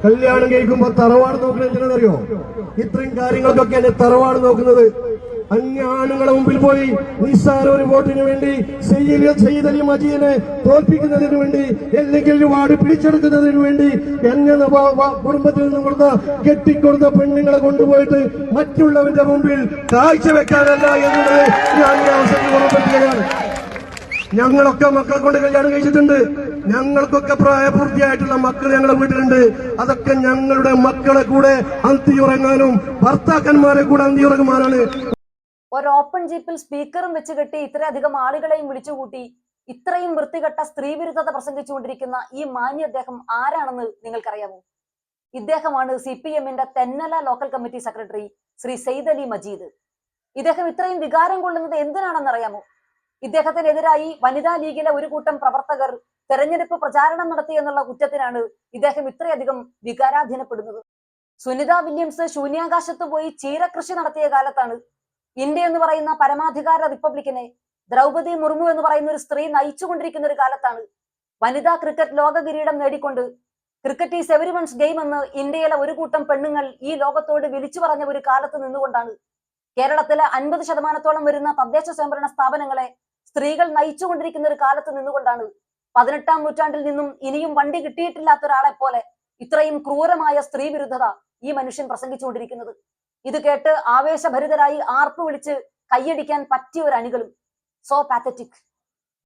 കല്യാണം കഴിക്കുമ്പോ തറവാട് നോക്കുന്നത് എന്തിനാണെന്നറിയോ? ഇത്രയും കാര്യങ്ങൾക്കൊക്കെയാണ് തറവാട് നോക്കുന്നത്. അന്യ ആണുങ്ങളെ മുമ്പിൽ പോയി നിസ്സാര ഒരു വോട്ടിന് വേണ്ടി സയ്യിദ് അലി മജീദിനെ തോൽപ്പിക്കുന്നതിന് വേണ്ടി, അല്ലെങ്കിൽ ഒരു വാർഡ് പിടിച്ചെടുക്കുന്നതിന് വേണ്ടി എന്നെ കുടുംബത്തിൽ നിന്ന് കൊടുത്ത കെട്ടിക്കൊടുത്ത പെണ്ണുങ്ങളെ കൊണ്ടുപോയിട്ട് മറ്റുള്ളവരുടെ മുമ്പിൽ കാഴ്ചവെക്കാനല്ല എന്നുള്ളത് ഞാൻ ഈ അവസരത്തിൽ ഓർമ്മപ്പെടുത്തുകയാണ്. ഞങ്ങളൊക്കെ മക്കളെ കൊണ്ട് കല്യാണം കഴിച്ചിട്ടുണ്ട്. ഞങ്ങൾക്കൊക്കെ പ്രായപൂർത്തിയായിട്ടുള്ള മക്കൾ ഞങ്ങളുടെ വീട്ടിലുണ്ട്. അതൊക്കെ ഞങ്ങളുടെ മക്കളെ കൂടെ അന്തിയുറങ്ങാനും ഭർത്താക്കന്മാരെ കൂടെ അന്തിയുറങ്ങുവാനാണ്. ഒരു ഓപ്പൺ ജീപ്പിൽ സ്പീക്കറും വെച്ച് കെട്ടി ഇത്രയധികം ആളുകളെയും വിളിച്ചുകൂട്ടി ഇത്രയും വൃത്തികെട്ട സ്ത്രീവിരുദ്ധത പ്രസംഗിച്ചുകൊണ്ടിരിക്കുന്ന ഈ മാന്യ അദ്ദേഹം ആരാണെന്ന് നിങ്ങൾക്കറിയാമോ? ഇദ്ദേഹമാണ് CPM-ന്റെ Thennala local committee secretary Shri Sayyid Ali Majeed. ഇദ്ദേഹം ഇത്രയും വികാരം കൊള്ളുന്നത് എന്തിനാണെന്നറിയാമോ? ഇദ്ദേഹത്തിനെതിരായി വനിതാ ലീഗിലെ ഒരു കൂട്ടം പ്രവർത്തകർ തെരഞ്ഞെടുപ്പ് പ്രചാരണം നടത്തി എന്നുള്ള കുറ്റത്തിനാണ് ഇദ്ദേഹം ഇത്രയധികം വികാരാധീനപ്പെടുന്നത്. സുനിത വില്യംസ് ശൂന്യാകാശത്ത് പോയി ചീരകൃഷി നടത്തിയ കാലത്താണ് ഇന്ത്യ എന്ന് പറയുന്ന പരമാധികാര റിപ്പബ്ലിക്കിനെ ദ്രൗപദി മുർമു എന്ന് പറയുന്ന ഒരു സ്ത്രീ നയിച്ചുകൊണ്ടിരിക്കുന്ന ഒരു കാലത്താണ് വനിതാ ക്രിക്കറ്റ് ലോക കിരീടം നേടിക്കൊണ്ട് ക്രിക്കറ്റ് ഈസ് എവരിവൺസ് ഗെയിം എന്ന് ഇന്ത്യയിലെ ഒരു കൂട്ടം പെണ്ണുങ്ങൾ ഈ ലോകത്തോട് വിളിച്ചു പറഞ്ഞ ഒരു കാലത്ത് നിന്നുകൊണ്ടാണ് കേരളത്തിലെ 50% വരുന്ന തദ്ദേശ സ്വയംഭരണ സ്ഥാപനങ്ങളെ സ്ത്രീകൾ നയിച്ചുകൊണ്ടിരിക്കുന്ന ഒരു കാലത്ത് നിന്നുകൊണ്ടാണ് 18-ാം നൂറ്റാണ്ടിൽ നിന്നും ഇനിയും വണ്ടി കിട്ടിയിട്ടില്ലാത്ത ഒരാളെ പോലെ ഇത്രയും ക്രൂരമായ സ്ത്രീ വിരുദ്ധത ഈ മനുഷ്യൻ പ്രസംഗിച്ചുകൊണ്ടിരിക്കുന്നത്. ഇത് കേട്ട് ആവേശഭരിതരായി ആർപ്പ് വിളിച്ച് കൈയടിക്കാൻ പറ്റിയ ഒരു അണികളും. So pathetic.